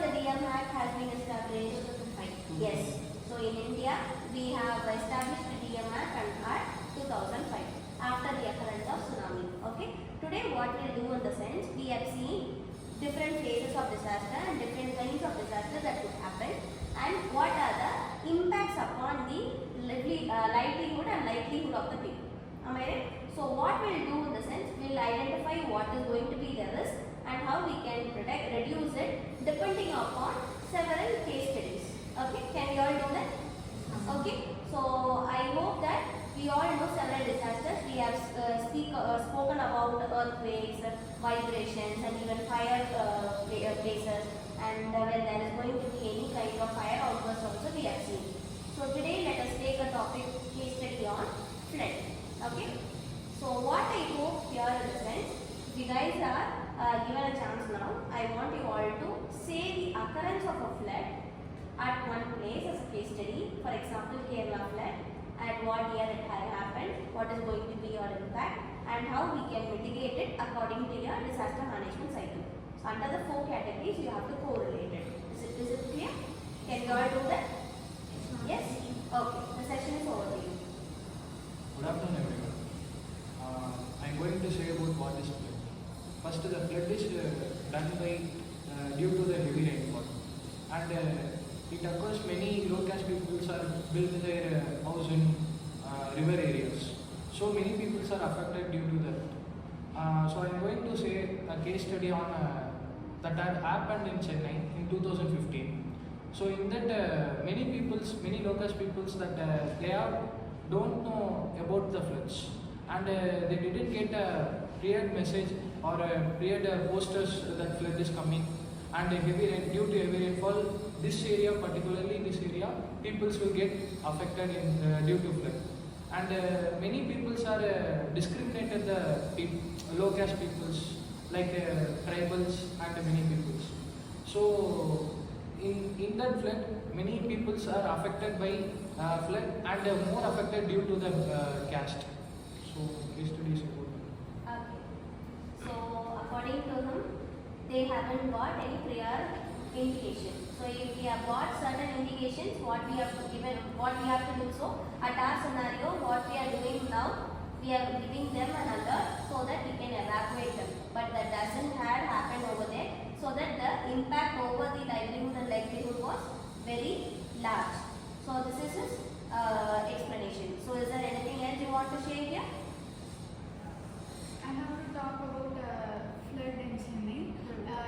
the DM Act has been established? Yes. So in India, we have established the DM Act at 2005 after the occurrence of tsunami. Okay. Today, what we'll do in the sense, we have seen different phases of disaster and different kinds of disaster that could happen, and what are the impacts upon the livelihood and livelihood of the people. Am I right? So what we'll do in the sense, we'll identify what is going to be the risk and how we can reduce it depending upon several case studies. Okay, can you all do that? Okay, so I hope that we all know several disasters. We have spoken about earthquakes, vibrations, and even fire places. And when there is going to be any kind of fire outburst also we have seen. So today let us take a topic case study on flood. Okay. So what I hope here in the sense, if you guys are given a chance now, I want you all to say the occurrence of a flood at one place as a case study. For example, Kerala flood, at what year it had happened, what is going to be your impact, and how we can mitigate it according to your disaster management cycle. So under the 4 categories, you have to correlate it. Is it clear? Can you all do that? Yes? Okay. The session is over to you. Good afternoon, everyone. I am going to say about what is flood. First, the flood is done by due to the heavy rainfall, and it occurs many low-caste peoples are built their house in river areas. So many peoples are affected due to that. So I am going to say a case study on that had happened in Chennai in 2015. So in that many low-caste peoples that don't know about the floods, and they didn't get a prior message or prior posters that flood is coming, and due to heavy rainfall, this area, particularly this area, peoples will get affected due to flood. And many peoples are discriminated the low caste peoples like tribals and many peoples. So in that flood, many peoples are affected by flood and more affected due to the caste. So case studies about that. Okay. So according to him, they haven't got any prior indication. So if we have got certain indications, what we have to do. So at our scenario, what we are doing now, we are giving them an alert so that we can evacuate them. But that doesn't have happened over there. So that the impact over the livelihood was very large. So this is his explanation. So is there anything else you want to share here? I have to talk about flood in Chennai.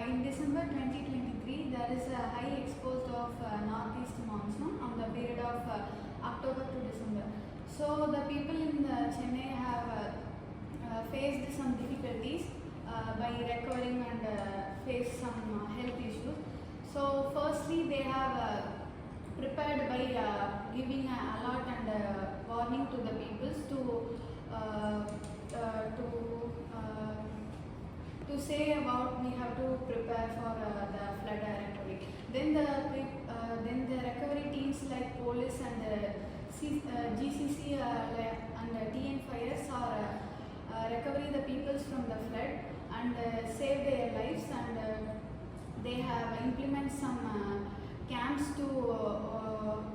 In December 2023, there is a high exposed of northeast monsoon on the period of October to December. So the people in Chennai have faced some difficulties by recovering and faced some health issues. So firstly, they have prepared by giving an alert and warning to the peoples to say about we have to prepare for the flood recovery. Then the recovery teams like police and GCC and TN5S are recovering the peoples from the flood and save their lives, and they have implement some camps to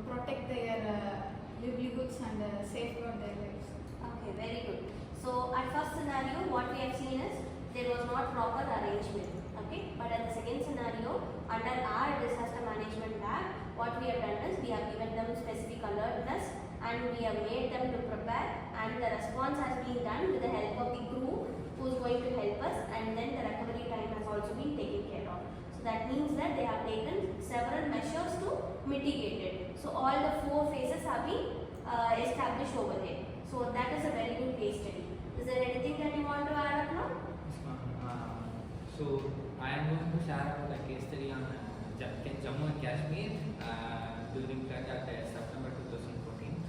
protect their livelihoods and safeguard their lives. Okay, very good. So at first scenario, what we have seen is there was not proper arrangement. Okay, but at the second scenario, under our disaster management act, what we have done is we have given them specific alertness and we have made them to prepare, and the response has been done with the help of the crew who is going to help us, and then the recovery time has also been taken care of. So that means that they have taken several measures to mitigate it. So all the 4 phases have been established over there. So that is a very good case study. Is there anything that you want to add up now? So I am going to share about a case study on Jammu and Kashmir during flood at September 2014.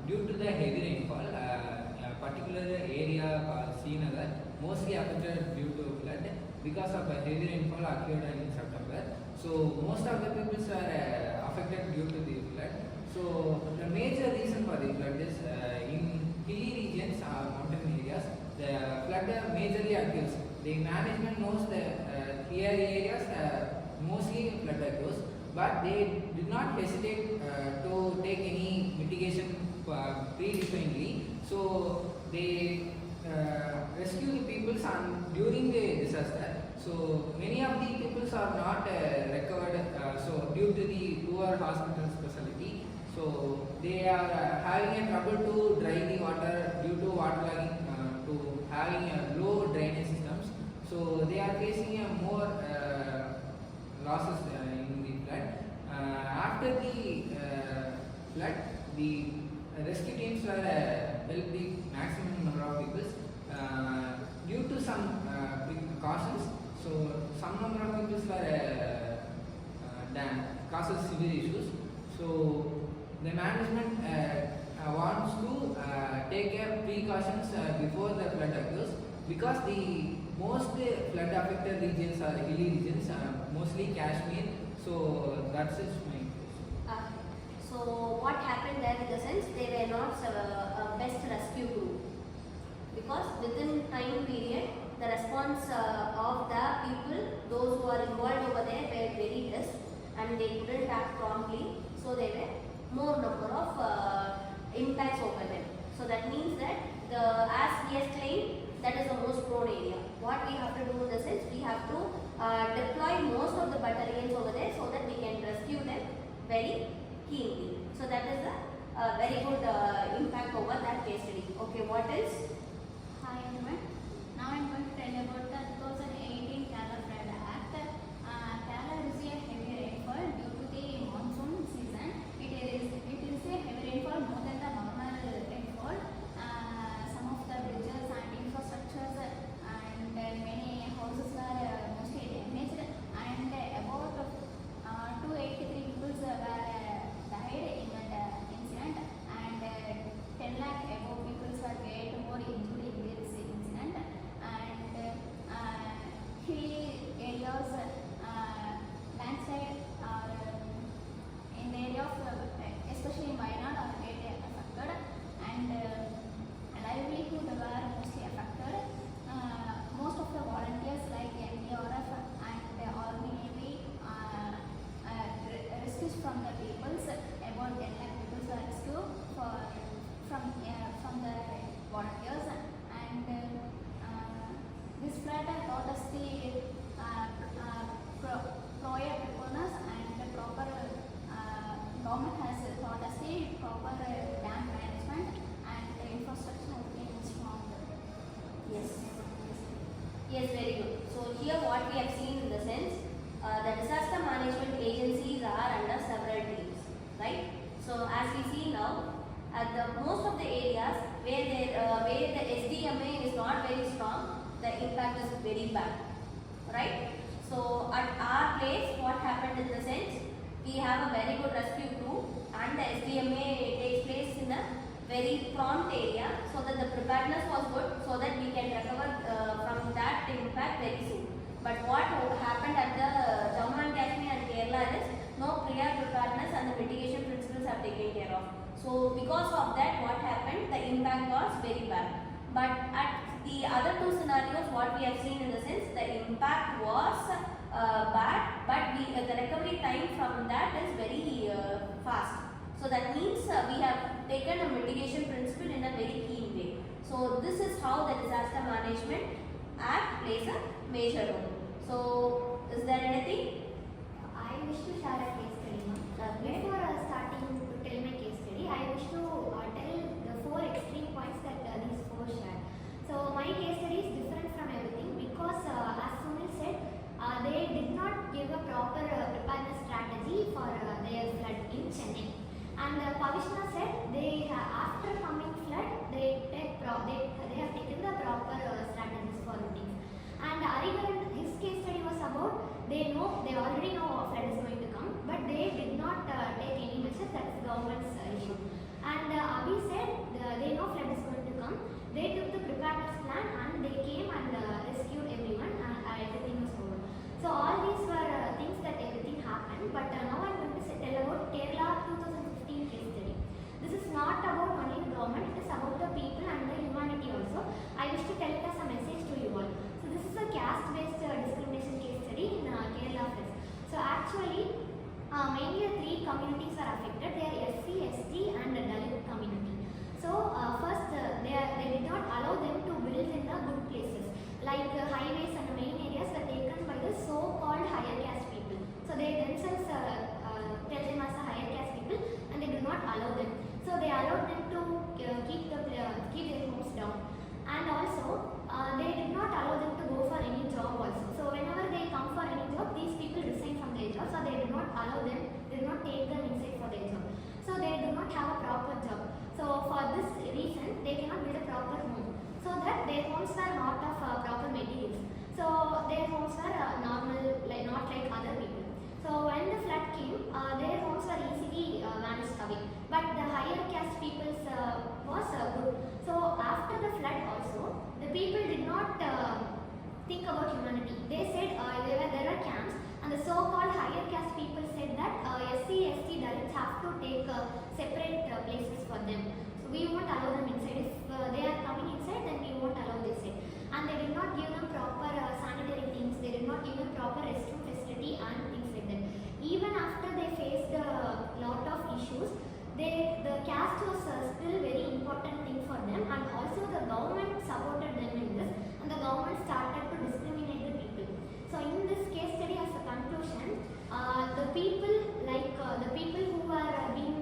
Due to the heavy rainfall, a particular area called Srinagar mostly affected due to flood because of a heavy rainfall occurred in September. So most of the people are affected due to the flood. So the major reason for the flood is in hilly regions or mountain areas, the flood majorly occurs. The management knows the clear areas mostly but they did not hesitate to take any mitigation predefinedly. So they rescue the peoples and during the disaster. So many of the peoples are not recovered. So due to the poor hospital facility, so they are having a trouble to dry the water due to waterlogging, to having a low drainage systems. So they are facing a more losses in the flood. After the flood, the rescue teams were helped the maximum number of people due to some cautions. So some number of people were causes severe issues. So the management wants to take care precautions before the flood occurs, because the most flood affected regions are hilly regions, mostly Kashmir. So that's its main case. So what happened there in the sense they were not a best rescue group, because within time period the response of the people, those who are involved over there, were very less and they couldn't act promptly. So there were more number of impacts over them. So that means that as we explained, that is the most prone area. What we have to do in the sense, we have to deploy most of the battalions over there so that we can rescue them very keenly. So that is a very good impact over that case study. Okay, what else? Hi everyone. Now I'm going to tell about the 2018 Kerala Flood Act. Kerala received heavy rainfall due to the monsoon season. It is a heavy rainfall more than the normal rainfall. Some of the bridges and infrastructures and many houses were mostly damaged, and about 283 people were died in that incident, and 10 lakh above people were get more injured in this incident. And hilly areas, landslide are in the area of especially Wayanad are get affected, and livelihood were mostly affected. Most of the volunteers like NDRF and Army Navy rescues from the peoples, about 10 lakh people were rescued from the volunteers. And this flood taught us the prior preparedness, and the proper government has taught us the proper dam management and the infrastructure being strong. Yes. Yes, very good. So here what we have seen in the sense, the disaster management agencies are under several teams, right? So as we see now, at the most of the areas where the SDMA is not very strong, the impact is very bad, right? So at our place, what happened in the sense, we have a very good rescue crew, and the SDMA takes place in a very prompt area, so that the preparedness was good, so that we can recover from that impact very soon. But what happened at the Jammu and Kashmir and Kerala is no prior preparedness and the mitigation principles are taken care of. So because of that, what happened, the impact was very bad. But at the other two scenarios, what we have seen in the sense, the impact was bad, but the recovery time from that is very fast. So that means we have taken a mitigation principle in a very keen way. So this is how the Disaster Management Act plays a major role. So is there anything? I wish to share a case study. Before starting to tell my case study, I wish to tell the 4 extreme points that these 4 share. So my case study is different from everything because as Sunil said, they did not give a proper preparedness strategy for their flood in Chennai. And Pavishna said after coming flood, they have taken the proper strategies for things. And Arigaran, his case study was about they already know flood is going to come, but they did not take any measures. That is government's issue. And Abhi said they know flood is going to come. They took the preparedness plan and they came and rescued everyone, and everything was over. So all these were things that everything happened. But now I'm going to tell about Kerala 2015 case study. communities are affected. They are SC, ST and the Dalit community. So first they did not allow them to build in the good places. Like highways and the main areas were taken by the so-called higher caste people. So they themselves tell them as a higher caste people, and they do not allow them. So they allowed them to keep their homes down, and also they did not allow them to go for any job also. So whenever they come for any job, these people resign from their job. So they do not allow them, they do not take them inside for their job. So they do not have a proper job. So for this reason, they cannot build a proper home. So that their homes were not of proper materials. So their homes were normal, like not like other people. So when the flood came, their homes were easily vanished away. But the higher caste people's was good. So after the flood also, the people did not think about humanity. They said there are camps, and the so-called higher caste people said that SC, ST Dalits have to take separate places for them. So we won't allow them inside. If they are coming inside, then we won't allow this side. And they did not give them proper sanitary things. They did not give them proper restroom facility and things like that. Even after they faced a lot of issues, the caste was still very important thing for them, and also the government supported them in this, and the government started to discriminate the people. So in this case study, as a conclusion, the people who were being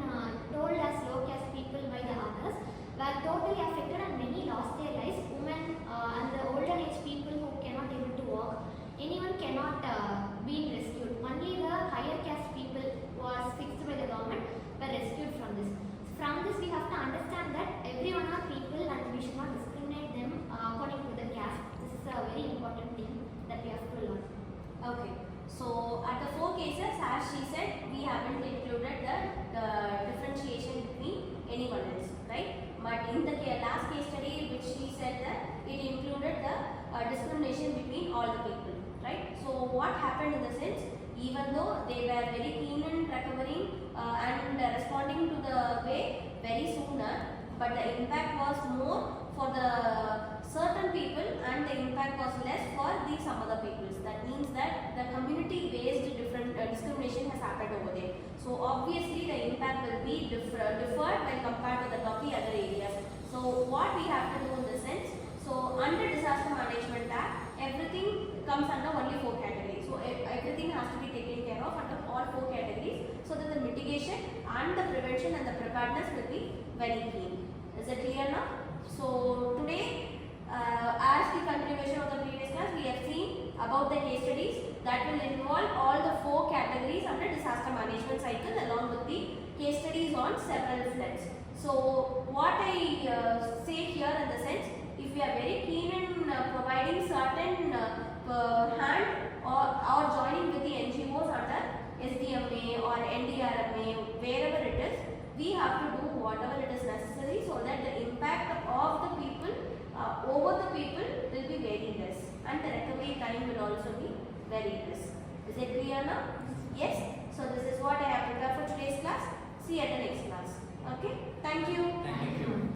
told as low caste people by the others were totally affected, and many lost their lives. Women and the older age people who cannot able to walk, anyone cannot be rescued. Only the higher caste people was fixed by the government were rescued from this. From this we have to understand that everyone are people and we should not discriminate them according to the caste. This is a very important thing that we have to learn. Okay. So at the 4 cases, as she said, we haven't included the differentiation between anyone else, right? But in the last case study, which she said that it included the discrimination between all the people, right? So what happened in the sense, even though they were very keen in recovering and responding to the way very sooner, but the impact was more for the certain people and the impact was less for the some other peoples. That means that the community-based different discrimination has happened over there. So obviously the impact will be deferred when compared to the other areas. So what we have to do in this sense, so under Disaster Management Act, everything comes under only 4 categories. So everything has to be taken care of under all 4 categories, so that the mitigation and the prevention and the preparedness will be very keen. Is it clear now? So today, as the continuation of the previous class, we have seen about the case studies that will involve all the 4 categories under disaster management cycle, along with the case studies on several floods. So what I say here in the sense, if we are very keen in providing certain hand or joining with the NGOs under SDMA or NDRMA, wherever it is, we have to do whatever it is necessary so that the impact of the people over the people will be very less, and the recovery time will also be very less. Is it clear now? Yes? So this is what I have prepared for today's class. See you at the next